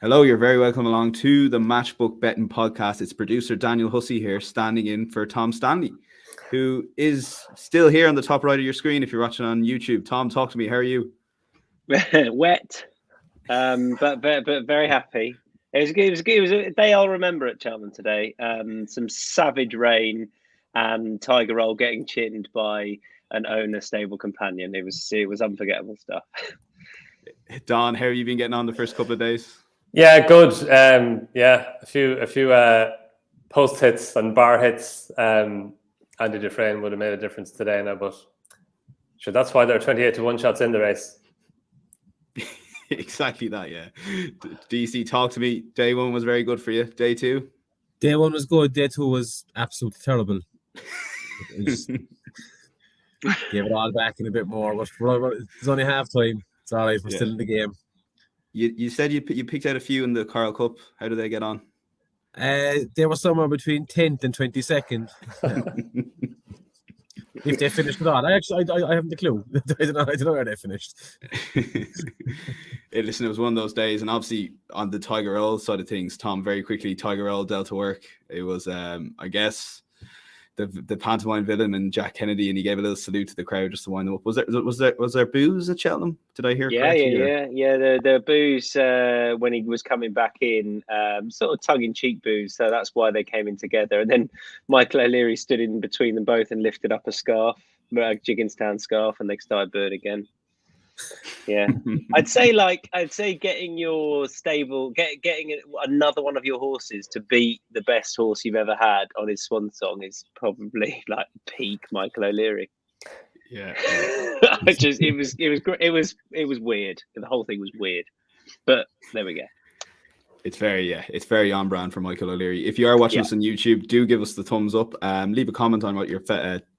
Hello, you're very welcome along to the Matchbook Betting Podcast. It's producer Daniel Hussey here, standing in for Tom Stanley, who is still here on the top right of your screen if you're watching on YouTube. Tom, talk to me. How are you? Wet, but very happy. It was a day I'll remember at Cheltenham today. Some savage rain and Tiger Roll getting chinned by an owner stable companion. It was unforgettable stuff. Don, how have you been getting on the first couple of days? Yeah, good. A few post hits and bar hits. Andy Dufresne would have made a difference today now, but sure, that's why there are 28-1 shots in the race. Exactly that, yeah. DC, talk to me. Day one was very good for you. Day two? Day one was good. Day two was absolutely terrible. Gave it all back in a bit more, but it's only half time. It's all right. We're still in the game. You said you picked out a few in the Coral Cup. How do they get on? They were somewhere between 10th and 22nd. If they finished it all, I haven't the clue. I don't know where they finished. Hey, listen, it was one of those days, and obviously on the Tiger Roll side of things, Tom, very quickly, Tiger Roll dealt to work. It was, I guess, the pantomime villain and Jack Kennedy, and he gave a little salute to the crowd just to wind them up. Was there booze at Cheltenham? Did I hear correctly? Yeah. The booze when he was coming back in, sort of tongue-in-cheek booze. So that's why they came in together. And then Michael O'Leary stood in between them both and lifted up a scarf, a Jigginstown scarf, and they started burning again. Yeah, I'd say getting your stable, getting another one of your horses to beat the best horse you've ever had on his swan song is probably like peak Michael O'Leary. Yeah, it was weird. The whole thing was weird, but there we go. It's very on brand for Michael O'Leary. If you are watching us on YouTube, do give us the thumbs up. Leave a comment on what your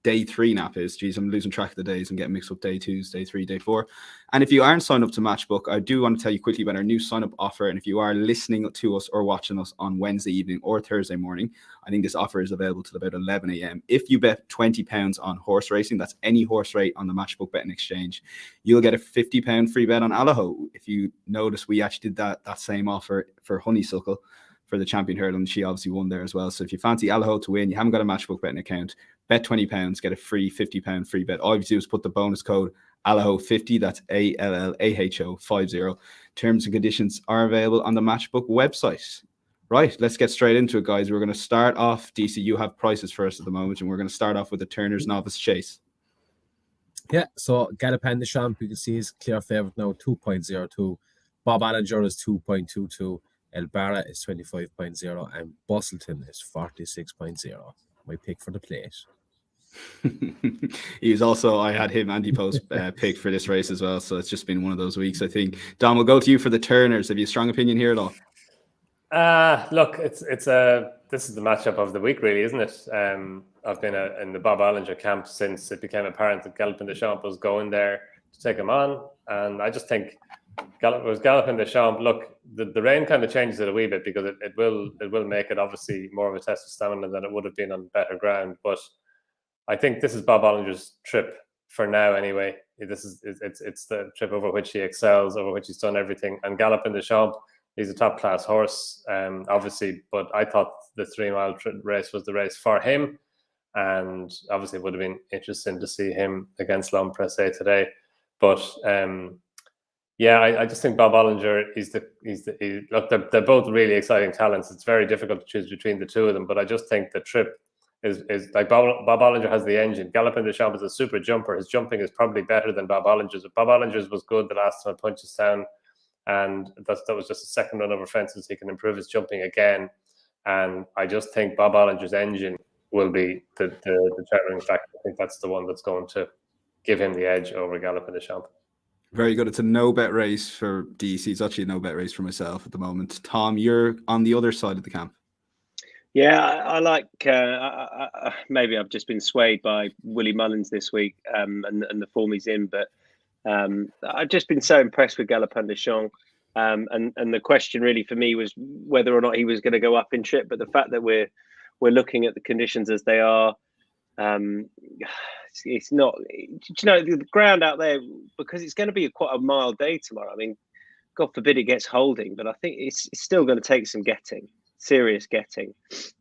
day 3 nap is. Jeez, I'm losing track of the days. I'm getting mixed up day 2s, day 3, day 4. And if you aren't signed up to Matchbook, I do want to tell you quickly about our new sign-up offer. And if you are listening to us or watching us on Wednesday evening or Thursday morning, I think this offer is available till about 11 a.m. If you bet £20 on horse racing, that's any horse rate on the Matchbook betting exchange, you'll get a £50 free bet on Allaho. If you notice, we actually did that same offer for Honeysuckle for the Champion Hurdle, and she obviously won there as well. So if you fancy Allaho to win, you haven't got a Matchbook betting account, bet £20, get a free £50 free bet. All you have to do is put the bonus code Allaho50, that's ALLAHO50. Terms and conditions are available on the Matchbook website. Right, let's get straight into it, guys. We're going to start off. DC, you have prices for us at the moment, and we're going to start off with the Turner's Novice Chase. Yeah, so Galopin Des Champs, you can see is clear favourite now, 2.02. Bob Allinger is 2.22. El Barra is 25.0. And Bustleton is 46.0. My pick for the plate. He was also, I had him Andy Post pick for this race as well. So it's just been one of those weeks, I think. Dom, we'll go to you for the Turners. Have you a strong opinion here at all? Look, this is the matchup of the week, really, isn't it? I've been in the Bob Allinger camp since it became apparent that Galopin Des Champs was going there to take him on, and I just think Galopin Des Champs. Look, the rain kind of changes it a wee bit because it will make it obviously more of a test of stamina than it would have been on better ground. But I think this is Bob Allinger's trip for now, anyway. It's the trip over which he excels, over which he's done everything, and Galopin Des Champs. He's a top-class horse, obviously, but I thought the 3-mile race was the race for him, and obviously it would have been interesting to see him against L'Homme Pressé today. But I just think Bob Allinger look, they're both really exciting talents. It's very difficult to choose between the two of them, but I just think the trip is like Bob Allinger has the engine. Galopin Des Champs is a super jumper. His jumping is probably better than Bob Allinger's. Bob Allinger's was good the last time at Punchestown. And that was just a second run over fences. He can improve his jumping again. And I just think Bob Allinger's engine will be the determining factor. I think that's the one that's going to give him the edge over Galopin Des Champs. Very good. It's a no-bet race for DC. It's actually a no-bet race for myself at the moment. Tom, you're on the other side of the camp. Yeah, I like. Maybe I've just been swayed by Willie Mullins this week and the form he's in, but I've just been so impressed with Galopin Des Champs. And the question really for me was whether or not he was going to go up in trip. But the fact that we're looking at the conditions as they are, it's not. The ground out there, because it's going to be quite a mild day tomorrow. I mean, God forbid it gets holding, but I think it's still going to take some serious getting.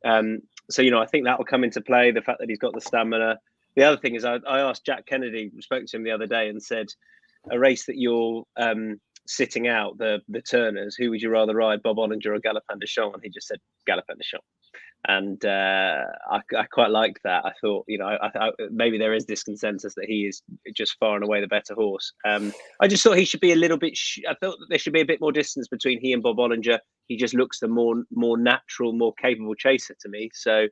So, I think that will come into play, the fact that he's got the stamina. The other thing is I asked Jack Kennedy, spoke to him the other day and said, a race that you're sitting out, the Turners, who would you rather ride, Bob Olinger or Galopin Des Champs? And he just said Galopin Des Champs. And I quite liked that. I thought, I maybe there is this consensus that he is just far and away the better horse. I just thought he should be a little bit. I thought that there should be a bit more distance between he and Bob Olinger. He just looks the more natural, more capable chaser to me. So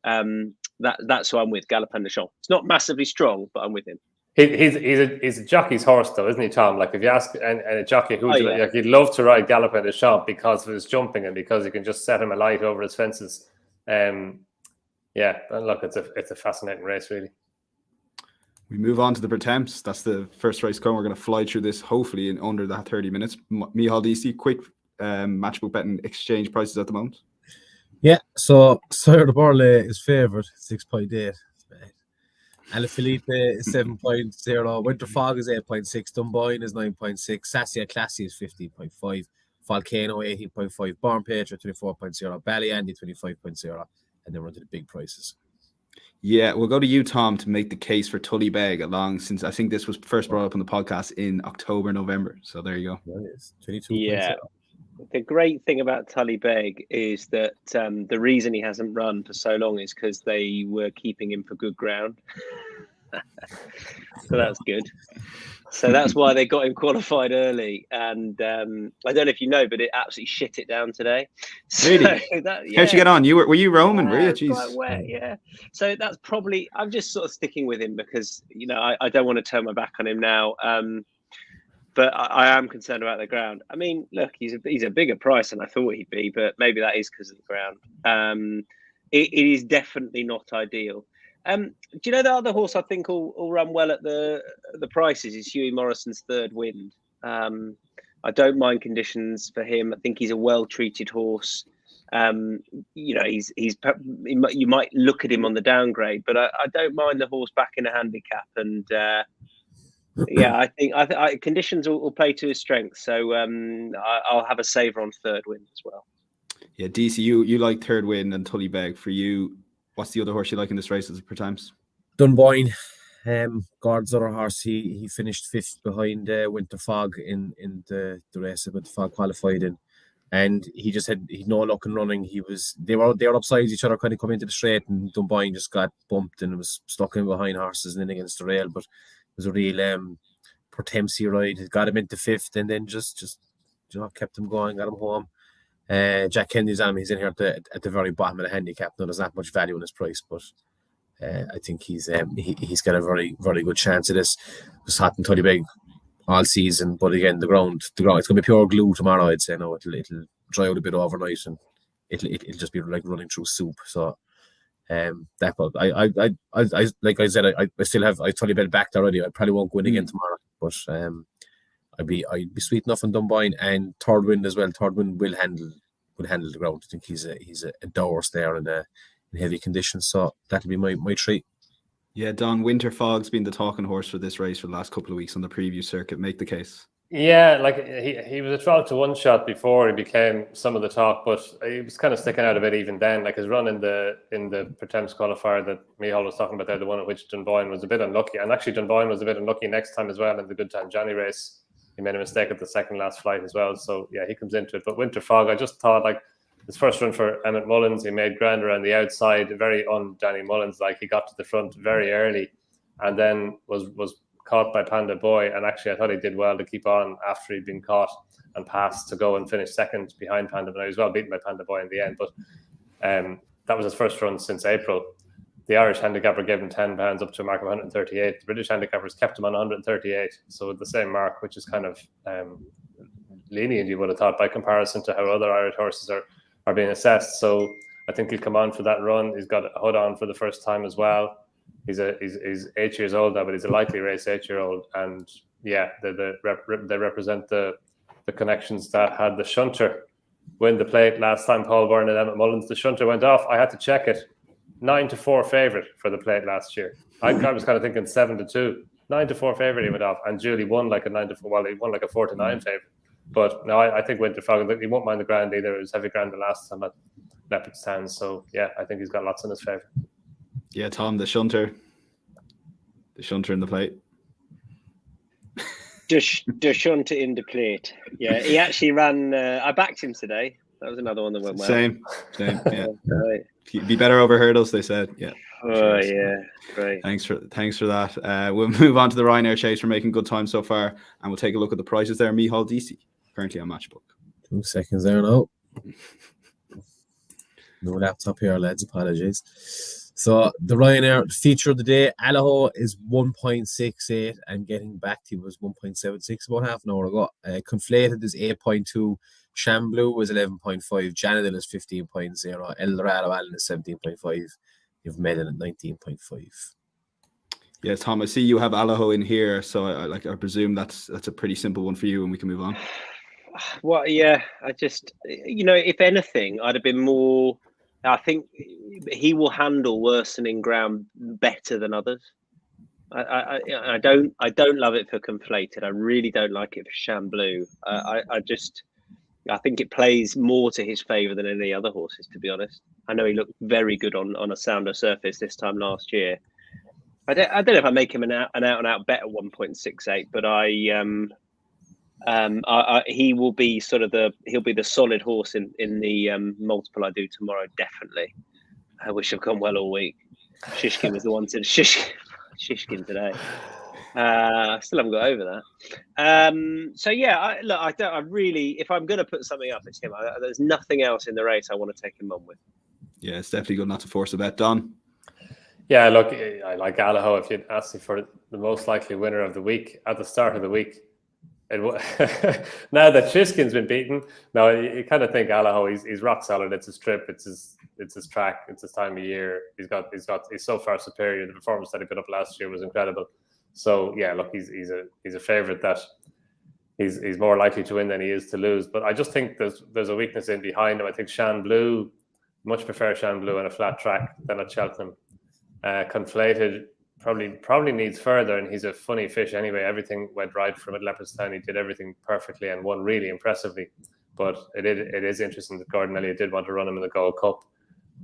that's who I'm with, Galopin Des Champs. It's not massively strong, but I'm with him. He's a jockey's horse, though, isn't he, Tom? Like, if you ask and a jockey who he'd love to ride Galopin Des Champs because of his jumping and because he can just set him alight over his fences. And look, it's a fascinating race, really. We move on to the Pertemps. That's the first race going. We're going to fly through this, hopefully, in under that 30 minutes. Micheál Deasy, quick matchbook betting exchange prices at the moment. Yeah, so Sire de Borlée is favoured, 6.8. Ala Philippe is 7.0. Winter Fog is 8.6. Dunboyne is 9.6. Sassia Classy is 15.5. Volcano 18.5. Born Patriot 24.0. Ballyandy 25.0. And then we're to the big prices. Yeah, we'll go to you, Tom, to make the case for Tully Beg since I think this was first brought up on the podcast in October, November. So there you go. That is 22.0. Yeah. The great thing about Tully Beg is that the reason he hasn't run for so long is because they were keeping him for good ground. So that's good. So that's why they got him qualified early. And I don't know if you know, but it absolutely shit it down today. So really? How'd you get on? Were you roaming? Were you? Jeez. Quite wet, yeah. So that's probably, I'm just sort of sticking with him because, I don't want to turn my back on him now. But I am concerned about the ground. I mean, look, he's a bigger price than I thought he'd be, but maybe that is because of the ground. It is definitely not ideal. Do you know the other horse I think will run well at the prices is Hughie Morrison's Third Wind. I don't mind conditions for him. I think he's a well-treated horse. You might look at him on the downgrade, but I don't mind the horse back in a handicap. And I think conditions will play to his strength. So I'll have a saver on Third Wind as well. Yeah, DC, you like Third Wind and Tully Beg. For you, what's the other horse you like in this race as per times? Dunboyne, Gord's other horse. He finished fifth behind Winter Fog in the race that Winter Fog qualified in, and he no luck in running. They were upside each other, kind of coming into the straight, and Dunboyne just got bumped and was stuck in behind horses and then against the rail. But it was a real Pertemps ride. It got him into fifth, and then just kept him going, got him home. Jack Kennedy's on him. He's in here at the very bottom of the handicap. No, there's not much value in his price, but I think he's got a very, very good chance of this. It was hot and Tully Beg all season, but again, the ground, it's going to be pure glue tomorrow. I'd say it'll dry out a bit overnight, and it'll just be like running through soup. So I like I said, I still have Tully Beg backed already. I probably won't go in again tomorrow, but I'd be sweet enough on Dunboyne and Third Wind as well. Third Wind will handle the ground. I think he's a doors there in heavy conditions, so that'll be my treat. Yeah, Don, Winter Fog's been the talking horse for this race for the last couple of weeks on the preview circuit. Make the case. Yeah, like he was a 12-1 shot before he became some of the talk, but he was kind of sticking out a bit even then. Like his run in the Pertemps qualifier that Micheál was talking about there, the one at which Dunboyne was a bit unlucky, and actually Dunboyne was a bit unlucky next time as well in the Good Time Johnny race. He made a mistake at the second last flight as well. So, yeah, he comes into it. But Winter Fog, I just thought, like, his first run for Emmett Mullins, he made ground around the outside, very un-Danny Mullins. Like, he got to the front very early and then was caught by Panda Boy. And actually, I thought he did well to keep on after he'd been caught and passed to go and finish second behind Panda. But he was well beaten by Panda Boy in the end. But that was his first run since April. The Irish handicapper gave him £10 up to a mark of 138. The British handicappers kept him on 138. So the same mark, which is kind of lenient, you would have thought, by comparison to how other Irish horses are being assessed. So I think he'll come on for that run. He's got a hood on for the first time as well. He's 8 years old now, but he's a likely race 8-year-old. And yeah, they represent the connections that had the shunter win the plate last time, Paul Byrne and Emmett Mullins. The shunter went off. I had to check it. 9-4 favourite for the plate last year. I was kind of thinking 7-2. 9-4 favourite he went off, and Julie won like a 9-4. Well, he won like a 4-9 favourite. But no, I think Winterfrog, he won't mind the ground either. It was heavy ground the last time at Leopardstown. So yeah, I think he's got lots in his favour. Yeah, Tom, the shunter in the plate. The shunter in the plate. Yeah, he actually ran. I backed him today. That was another one that went well. Same. Yeah. He'd be better over hurdles, they said. Yeah. Oh yeah, great. Thanks for that. We'll move on to the Ryanair Chase. We're making good time so far, and we'll take a look at the prices there. Micheál Deasy, currently on Matchbook. 2 seconds there now. No laptop here, lads. Apologies. So the Ryanair feature of the day, Allaho is 1.68 and getting back to was 1.76 about half an hour ago. Conflated is 8.2. Shamblu is 11.5. Janadil is 15.0. El Dorado Allen is 17.5. You've made it at 19.5. Yeah, Tom, I see you have Allaho in here, so I presume that's a pretty simple one for you, and we can move on. Well, yeah, I just, if anything, I'd have been more. I think he will handle worsening ground better than others. I don't love it for Conflated. I really don't like it for Shamblu. I think it plays more to his favour than any other horses, to be honest. I know he looked very good on a sounder surface this time last year. I don't know if I make him an out and out bet at 1.68, but he will be he'll be the solid horse in the multiple I do tomorrow, definitely. I wish I've gone well all week. Shishkin was the one to Shishkin today. I still haven't got over that. So yeah, I really, if I'm going to put something up, it's him. There's nothing else in the race I want to take him on with. Yeah, it's definitely good not to force a bet. Donn? Yeah, look, I like Allaho. If you'd asked me for the most likely winner of the week at the start of the week, now that Shishkin's been beaten, now you kind of think Allaho, he's rock solid. It's his trip, it's his track, it's his time of year. He's so far superior. The performance that he put up last year was incredible. So yeah, look, he's a favourite that he's more likely to win than he is to lose. But I just think there's a weakness in behind him. I think Shamblu, much prefer Shamblu on a flat track than at Cheltenham. Conflated probably needs further, and he's a funny fish anyway. Everything went right from at Leopardstown. He did everything perfectly and won really impressively. But it is interesting that Gordon Elliott did want to run him in the Gold Cup.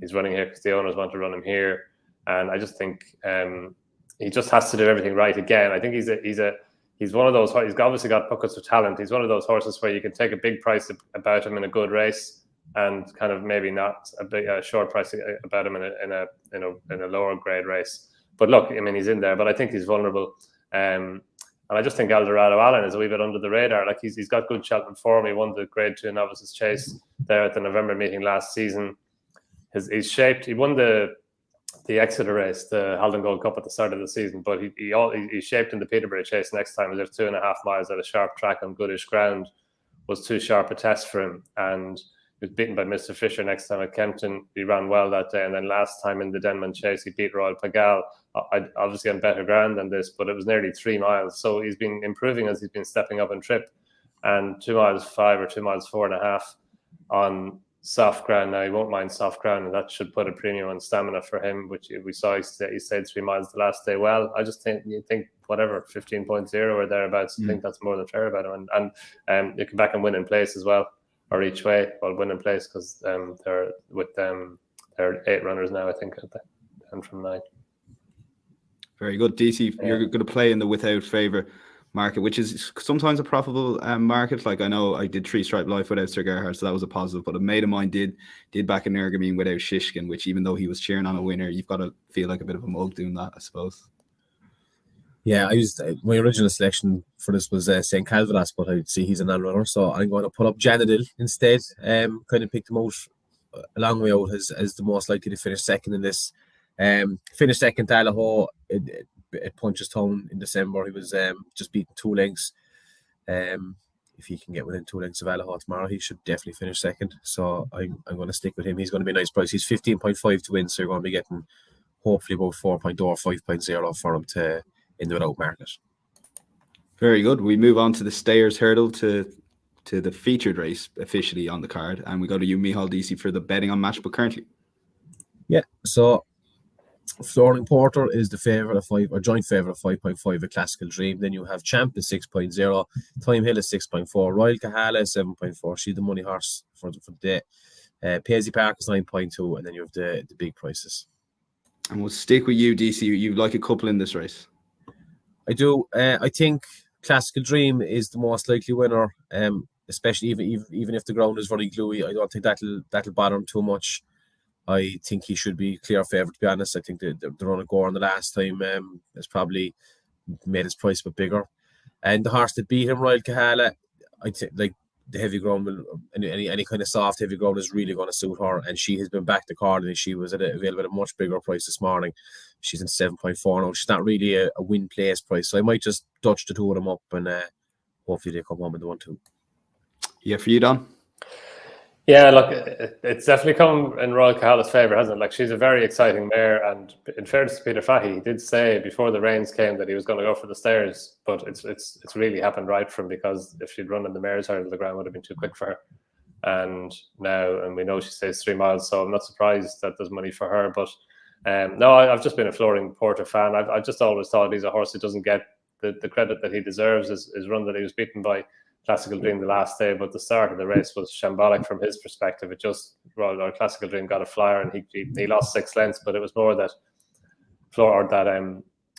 He's running here because the owners want to run him here, and I just think he just has to do everything right again. I think he's one of those. He's obviously got buckets of talent. He's one of those horses where you can take a big price about him in a good race, and kind of maybe not a short price about him in a lower grade race. But look, I mean, he's in there, but I think he's vulnerable. And I just think El Dorado Allen is a wee bit under the radar. Like he's got good Cheltenham form. He won the Grade 2 Novices Chase there at the November meeting last season. He's shaped. He won the Exeter race, the Haldon Gold Cup at the start of the season, but he shaped in the Peterborough Chase next time. As if 2.5 miles at a sharp track on goodish ground was too sharp a test for him, and he was beaten by Mr. Fisher next time at Kempton. He ran well that day, and then last time in the Denman Chase, he beat Royal Pagal, obviously on better ground than this, but it was nearly 3 miles. So he's been improving as he's been stepping up in trip, and 2 miles 5 or 2 miles 4.5 on soft ground. Now he won't mind soft ground, and that should put a premium on stamina for him, which we saw he stayed 3 miles the last day. Well, I just think whatever 15.0 or thereabouts. I think that's more than fair about him, and you can back and win in place as well, or each way. Well, win in place because they're 8 runners now, I think, and from 9. Very good, DC. You're going to play in the without favour market, which is sometimes a profitable market. Like I know I did 3 Stripe Life without Sir Gerhard, so that was a positive. But a mate of mine did back in Nergamine without Shishkin, which even though he was cheering on a winner, you've got to feel like a bit of a mug doing that, I suppose. Yeah, I used my original selection for this was St. Calvadas, but I'd see he's a non-runner, so I'm going to put up Janadil instead. Kind of picked him out a long way out as the most likely to finish second in this. Finished second to Allaho at Punchestown in December. He was just beaten 2 lengths. If he can get within 2 lengths of Allaho tomorrow, he should definitely finish second. So I'm going to stick with him. He's going to be a nice price. He's 15.5 to win, so you're going to be getting hopefully about 4.0 or 5.0 for him to in the without market. Very good. We move on to the Stayers Hurdle to the featured race officially on the card, and we go to you, Micheál Deasy, for the betting on Matchbook currently. Yeah, so Flooring Porter is the favourite of 5, or joint favourite of 5.5 at Classical Dream. Then you have Champ is 6.0, Time Hill is 6.4, Royal Kahala is 7.4. She's the money horse for the day. Paisley Park is 9.2, and then you have the big prices. And we'll stick with you, DC. You like a couple in this race? I do. I think Classical Dream is the most likely winner, especially even if the ground is very gluey. I don't think that'll bother him too much. I think he should be clear favourite, to be honest. I think the run of Gore on the last time has probably made his price a bit bigger. And the horse that beat him, Royal Kahala, I think like the heavy ground will, any kind of soft heavy ground is really going to suit her. And she has been back to card, and she was available at a much bigger price this morning. She's in 7.4 now. She's not really a win place price, so I might just dutch the two of them up, and hopefully they come home with the 1-2. Yeah, for you, Don. Yeah, look, it's definitely come in Royal Kahala's favour, hasn't it? Like, she's a very exciting mare, and in fairness to Peter Fahey, he did say before the rains came that he was going to go for the stairs, but it's really happened right for him, because if she'd run in the mare's hurdle, the ground would have been too quick for her. And we know she stays 3 miles, so I'm not surprised that there's money for her. But no, I've just been a Flooring Porter fan. I've just always thought he's a horse that doesn't get the credit that he deserves. His run that he was beaten by Classical Dream the last day, but the start of the race was shambolic from his perspective. It just, our Classical Dream got a flyer, and he lost 6 lengths, but it was more that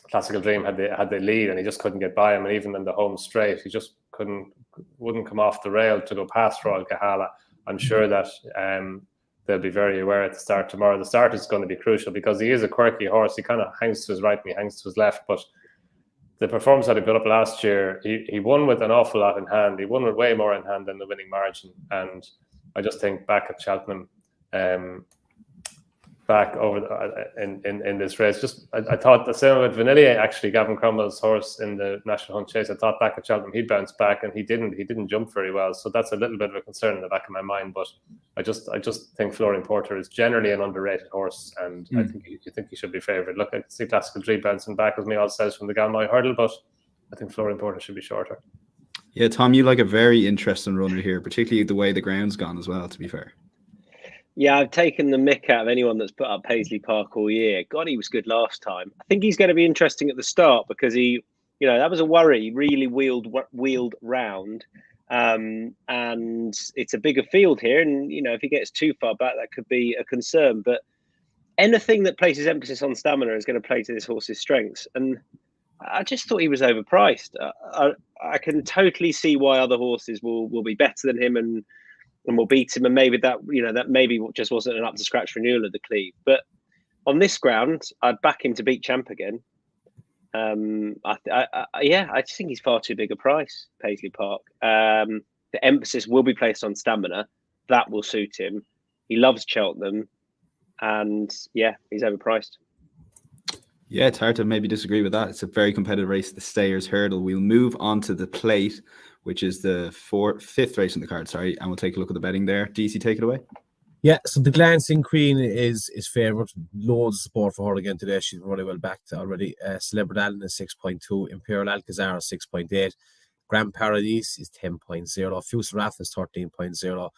Classical Dream had the lead, and he just couldn't get by him. And even in the home straight, he just wouldn't come off the rail to go past Royal Kahala. I'm sure that they'll be very aware at the start tomorrow. The start is going to be crucial, because he is a quirky horse. He kind of hangs to his right and he hangs to his left, but the performance that he put up last year, he won with an awful lot in hand. He won with way more in hand than the winning margin. And I just think back at Cheltenham, back over in this race, just I thought the same with Vanillier, actually, Gavin Cromwell's horse in the National Hunt Chase. I thought back at Cheltenham he'd bounce back, and he didn't jump very well. So that's a little bit of a concern in the back of my mind. But I just think Flooring Porter is generally an underrated horse, and I think he should be favoured. Look, I can see Classical Dream bouncing back, as Micheál says, from the Galmoy hurdle, but I think Flooring Porter should be shorter. Yeah, Tom, you like a very interesting runner here, particularly the way the ground's gone as well, to be fair. Yeah, I've taken the mick out of anyone that's put up Paisley Park all year. God, he was good last time. I think he's going to be interesting at the start, because that was a worry. He really wheeled round. And it's a bigger field here. And, if he gets too far back, that could be a concern. But anything that places emphasis on stamina is going to play to this horse's strengths. And I just thought he was overpriced. I can totally see why other horses will be better than him and will beat him. And maybe that maybe just wasn't an up to scratch renewal of the Cleve. But on this ground, I'd back him to beat Champ again. I just think he's far too big a price, Paisley Park. The emphasis will be placed on stamina. That will suit him. He loves Cheltenham, and he's overpriced. Yeah, it's hard to maybe disagree with that. It's a very competitive race, the Stayers Hurdle. We'll move on to the Plate, which is the fifth race in the card, and we'll take a look at the betting there. DC, take it away. Yeah, so the Glancing Queen is favourite. Loads of support for her again today. She's really well backed already. Celebrity Allen is 6.2. Imperial Alcazar is 6.8. Grand Paradise is 10.0. Fuse Raff is 13.0.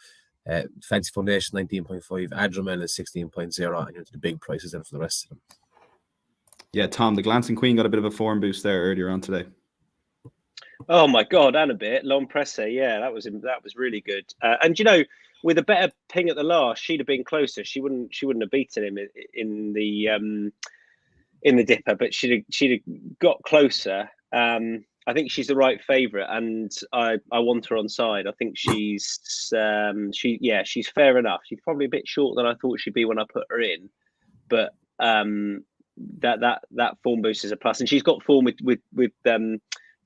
Fancy Foundation 19.5. Adramel is 16.0. And the big prices in for the rest of them. Yeah, Tom, the Glancing Queen got a bit of a form boost there earlier on today. Oh my God, and a bit long presser. Yeah, that was really good. And with a better ping at the last, she'd have been closer. She wouldn't have beaten him in the dipper, but she'd have got closer. I think she's the right favourite, and I want her on side. I think she's fair enough. She's probably a bit short than I thought she'd be when I put her in, but that form boost is a plus, and she's got form with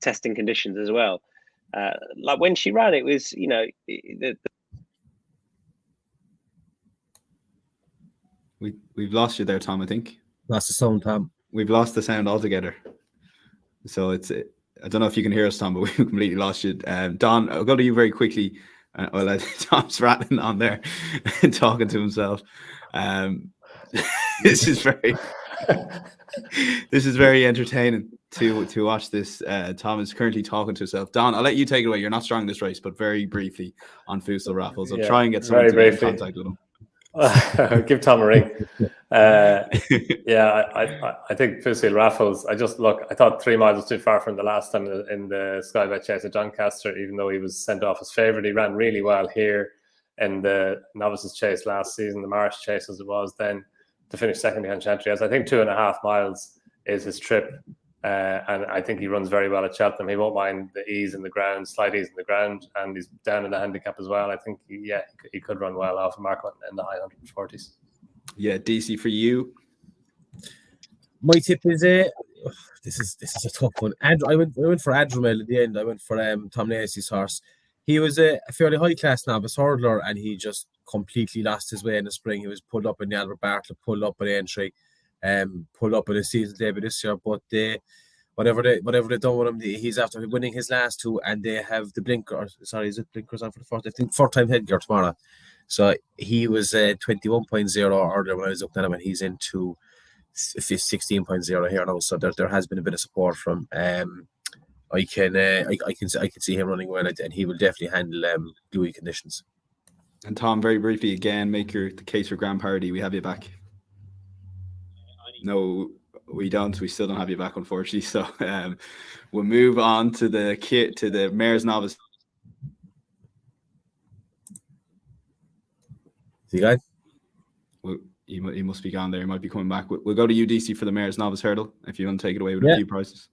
testing conditions as well. Like when she ran, it was We've lost you there, Tom. I think lost the sound, Tom. We've lost the sound altogether. So I don't know if you can hear us, Tom, but we completely lost you. Don, I'll go to you very quickly. Tom's rattling on there and talking to himself. This is very entertaining to watch this. Tom is currently talking to himself. Don, I'll let you take it away. You're not strong in this race, but very briefly on Fusel Raffles. I'll try and get someone to get in contact with him. Give Tom a ring. Yeah, I think Fusil Raffles. I thought 3 miles was too far from the last time in the Sky Bet Chase at Doncaster, even though he was sent off as favourite. He ran really well here in the Novices Chase last season, the Marsh Chase as it was then, to finish second behind Chantry. I think 2.5 miles is his trip. And I think he runs very well at Cheltenham. He won't mind the ease in the ground, slight ease in the ground, and he's down in the handicap as well. I think, he could run well off a mark in the high 140s. Yeah, DC for you. My tip is this is a tough one. I went for Adramel at the end. I went for Tom Lacey's horse. He was a fairly high class novice hurdler, and he just completely lost his way in the spring. He was pulled up in the Albert Bartlett, pulled up at entry. Pulled up in his season debut this year, but whatever they done with him, he's after winning his last 2, and they have the blinkers. Sorry, is it blinkers on for the fourth? I think 4-time headgear tomorrow. So he was 21.0 earlier when I was up at him, and he's into 16.0 here now. So there has been a bit of support from. I can see him running well, and he will definitely handle gluey conditions. And Tom, very briefly again, make the case for Grand Parody. We have you back. No, we don't. We still don't have you back, unfortunately. So we'll move on to the Mayor's Novice. See, guy? He must be gone there. He might be coming back. We'll go to UDC for the Mayor's Novice Hurdle if you want to take it away with a few prices.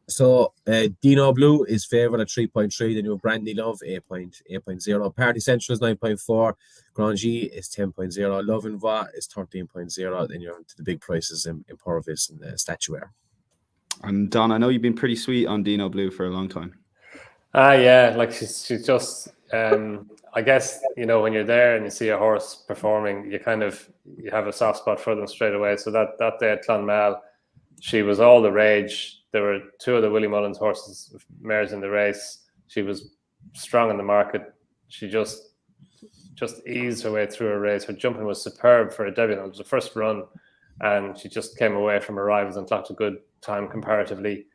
So Dino Blue is favoured at 3.3. Then you have Brandy Love 8.0. Party Central is 9.4. Grangy is 10.0. Love and Va is 13.0. Then you're into the big prices in Purvis and Statuaire. And Don, I know you've been pretty sweet on Dino Blue for a long time. Yeah, like she's just. I guess when you're there and you see a horse performing, you have a soft spot for them straight away. So that day at Clonmel, she was all the rage. There were 2 of the Willie Mullins horses, mares in the race. She was strong in the market. She just eased her way through her race. Her jumping was superb for a debutant. It was the first run, and she just came away from her rivals and clocked a good time comparatively.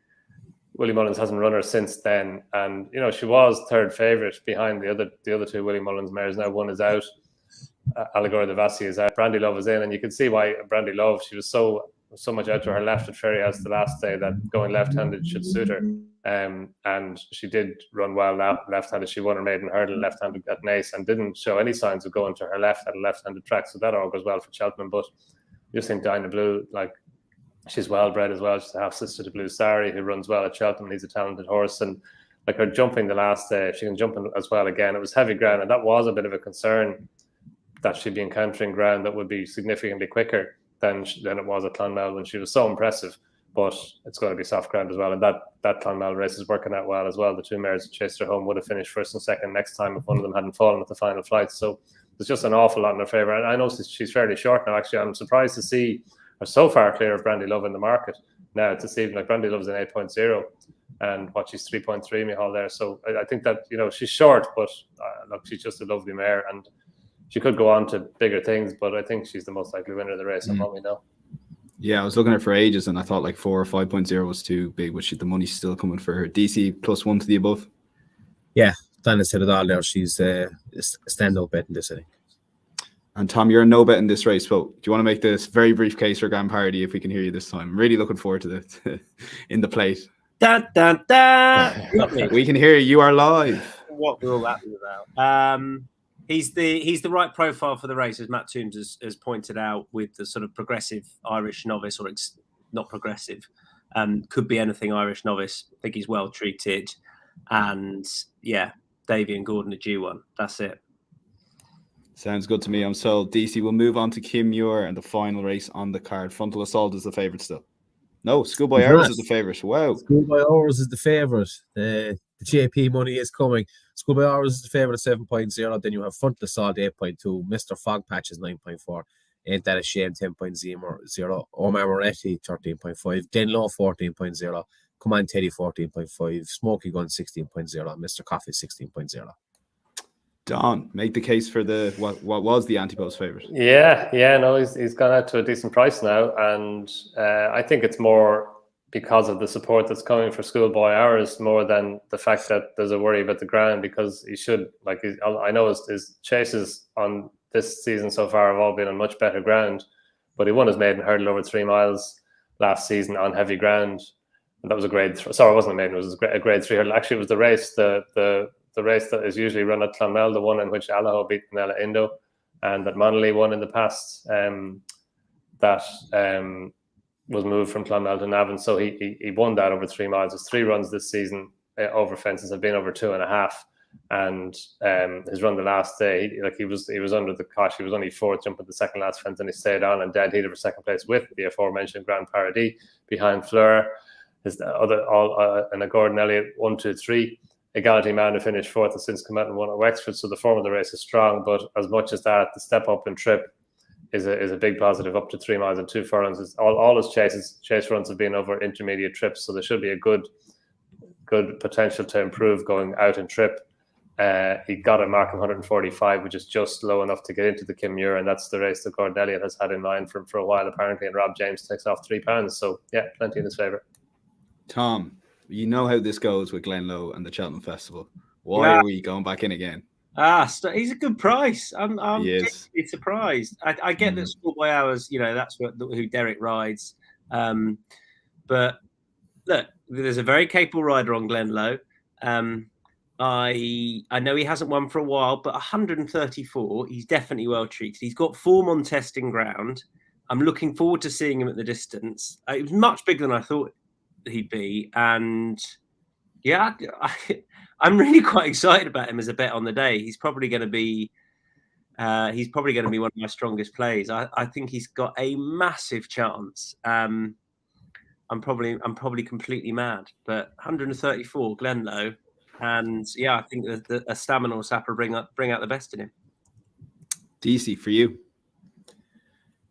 Willie Mullins hasn't run her since then, and she was third favourite behind the other 2 Willie Mullins mares. Now one is out. Allegory de Vassy is out. Brandy Love is in, and you can see why Brandy Love. She was so much out to her left at Ferryhouse the last day that going left-handed should suit her. And she did run well left-handed. She won her maiden hurdle left-handed at Naas and didn't show any signs of going to her left at a left-handed track. So that all goes well for Cheltenham. But you just think Dinah Blue, she's well bred as well. She's a half sister to Blue Sari, who runs well at Cheltenham. He's a talented horse, and her jumping the last day, if she can jump as well again. It was heavy ground, and that was a bit of a concern that she'd be encountering ground that would be significantly quicker than it was at Clonmel when she was so impressive. But it's going to be soft ground as well, and that Clonmel race is working out well as well. The 2 mares that chased her home would have finished first and second next time if one of them hadn't fallen at the final flight. So there's just an awful lot in her favour. And I know she's fairly short now. Actually, I'm surprised to see her so far clear of Brandy Love in the market now this evening. Brandy Love's an 8.0, and she's 3.3, Micheál there. So I think that she's short, but she's just a lovely mare, and she could go on to bigger things, but I think she's the most likely winner of the race. What we know. Yeah, I was looking at her for ages, and I thought 4 or 5.0 was too big, but the money's still coming for her. DC +1 to the above. Yeah, Dana said it all there. She's a standout bet in this, I think. And Tom, you're a no bet in this race. Well, do you want to make this very brief case for Grand Parody if we can hear you this time? I'm really looking forward to it in the plate. Dun, dun, dun. We can hear you. You are live. What will that be about? He's the right profile for the race, as Matt Toombs has pointed out, with the sort of progressive Irish novice, or it's not progressive, could be anything Irish novice. I think he's well treated, and Davy and Gordon are due one. That's it. Sounds good to me. I'm sold. DC, we'll move on to Kim Muir and the final race on the card. Frontal Assault is the favourite still. No, Schoolboy Hours is the favourite. Wow. Schoolboy Hours is the favourite. The JP money is coming. Schoolboy Hours is the favourite at 7.0. Then you have Frontal Assault 8.2. Mr. Fog Patch is 9.4. Ain't That a Shame 10.0. Omar Moretti 13.5. Denlow 14.0. Come On Teddy 14.5. Smoky Gun 16.0. Mr. Coffee 16.0. Don, make the case for the what was the Antipose favourite. No, he's gone out to a decent price now, and I think it's more because of the support that's coming for Schoolboy Hours more than the fact that there's a worry about the ground, because he should, I know his chases on this season so far have all been on much better ground. But he won his maiden hurdle over 3 miles last season on heavy ground. And that was a grade. Sorry, it wasn't a maiden. It was a grade 3 hurdle. Actually, it was the race, the race that is usually run at Clonmel, the one in which Allaho beat Nella Indo, and that Monolly won in the past. That was moved from Clonmel to Navan. So he won that over 3 miles. His 3 runs this season over fences have been over 2.5. And his run the last day, he was under the cosh. He was only 4th, jumping the second last fence, and he stayed on and dead heated for second place with the aforementioned Grand Paradis behind Fleur. His other and a Gordon Elliott 1, 2, 3. Egality Man who finished 4th has since come out and won at Wexford, so the form of the race is strong. But as much as that, the step up in trip is a big positive, up to 3 miles and 2 furlongs. All his chase runs have been over intermediate trips, so there should be a good potential to improve going out in trip. He got a mark of 145, which is just low enough to get into the Kim Muir, and that's the race that Gordon Elliott has had in mind for a while apparently, and Rob James takes off £3. So yeah, plenty in his favour. Tom, you know how this goes with Glenlow and the Cheltenham Festival. Why are we going back in again? He's a good price. I'm genuinely surprised. I get that Schoolboy Hours, that's who Derek rides. But look, there's a very capable rider on Glenlow. I know he hasn't won for a while, but 134, he's definitely well treated. He's got form on testing ground. I'm looking forward to seeing him at the distance. It was much bigger than I thought he'd be, and yeah, I'm really quite excited about him as a bet on the day. He's probably going to be one of my strongest plays. I think he's got a massive chance. I'm probably completely mad, but 134 Glenlow. And yeah, I think a stamina will sapper bring out the best in him. DC, for you.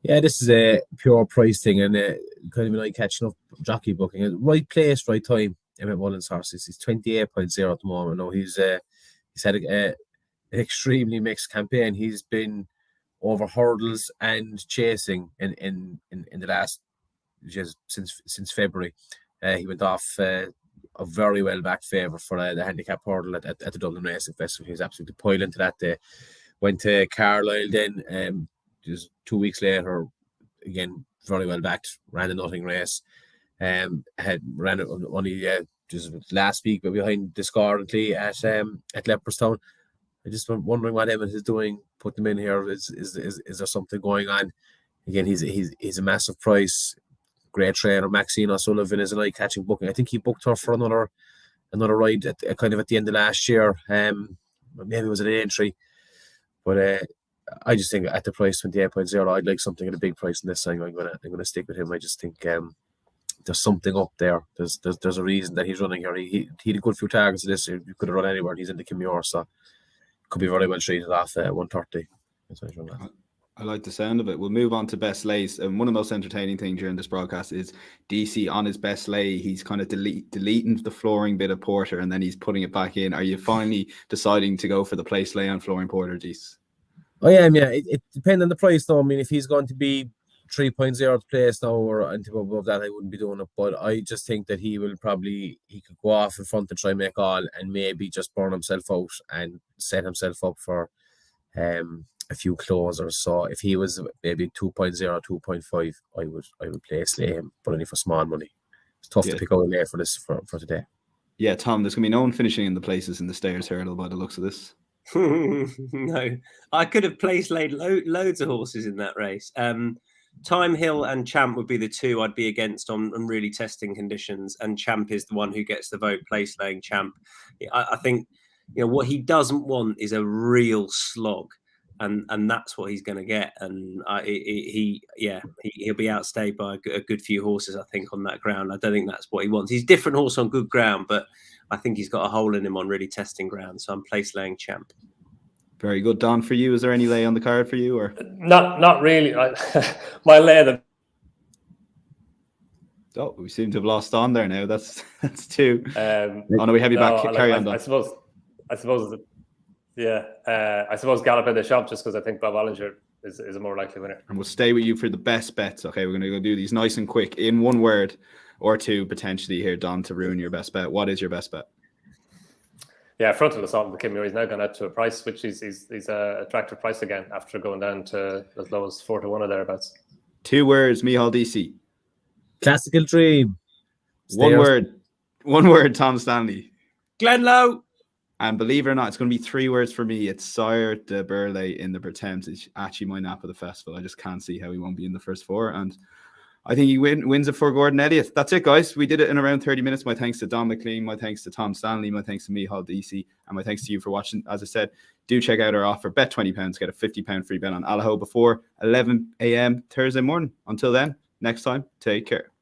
Yeah, this is a pure price thing, and kind of like catching up jockey booking. Right place, right time. Emmett Mullins' horses. He's 28.0 at the moment. No, he's had an extremely mixed campaign. He's been over hurdles and chasing in the last just since February. He went off a very well back favourite for the handicap hurdle at the Dublin Racing Festival. He was absolutely poiling to that day. Went to Carlisle then. Just 2 weeks later, again very well backed. Ran the Nutting race. Ran it only just last week, but behind discordantly at Leopardstown. I just wondering what Emmett is doing. Put them in here. Is there something going on? Again, he's a massive price. Great trainer. Maxine O'Sullivan is an eye-catching booking. I think he booked her for another ride at the end of last year. Maybe it was an entry, but I just think at the price 28.0, I'd like something at a big price in this. I'm gonna stick with him. I just think there's something up there. There's a reason that he's running here. He had a good few targets of this. He could have run anywhere. He's in the Kim Muir, so could be very well treated off 130. I like the sound of it. We'll move on to best lays. And one of the most entertaining things during this broadcast is DC on his best lay. He's kind of deleting the flooring bit of Porter, and then he's putting it back in. Are you finally deciding to go for the place lay on flooring Porter, DC? Oh yeah, it depends on the price though. I mean, if he's going to be 3.0 to place now or anything above that, I wouldn't be doing it. But I just think that he could go off in front and try and make all, and maybe just burn himself out and set himself up for a few closers. So if he was maybe 2.0, 2.5, I would place lay him, but only for small money. It's tough to pick out a lay for this for today. Yeah, Tom, there's gonna be no one finishing in the places in the stairs hurdle by the looks of this. No, I could have placed loads of horses in that race. Time Hill and Champ would be the two I'd be against on really testing conditions, and Champ is the one who gets the vote. Place laying Champ. I think what he doesn't want is a real slog, and that's what he's going to get. And he'll be outstayed by a good few horses, I think, on that ground. I don't think that's what he wants. He's a different horse on good ground, but I think he's got a hole in him on really testing ground. So I'm place laying Champ. Very good. Don, for you, is there any lay on the card for you, or not really? My lay we seem to have lost Don there now. That's two. No, we have you back. Carry on, Don. I suppose Gallop in the shop, just because I think Bob Ollinger is a more likely winner. And we'll stay with you for the best bets. Okay, we're going to go do these nice and quick in one word or two potentially here, Don, to ruin your best bet. What is your best bet? Frontal Assault with Kim Muir is now gone out to a price which is a attractive price again after going down to as low as 4 to 1 or thereabouts. 2 words, Micheál Deasy. Classical Dream. One word, Tom Stanley. Glenlow. And believe it or not, it's going to be 3 words for me. It's Sire de Burley in the Pertemps. It's actually my nap of the festival. I just can't see how he won't be in the first 4. And I think he wins it for Gordon Elliott. That's it, guys. We did it in around 30 minutes. My thanks to Donn McClean. My thanks to Tom Stanley. My thanks to Micheál Deasy. And my thanks to you for watching. As I said, do check out our offer. Bet £20, get a £50 free bet on Allaho before 11 a.m. Thursday morning. Until then, next time, take care.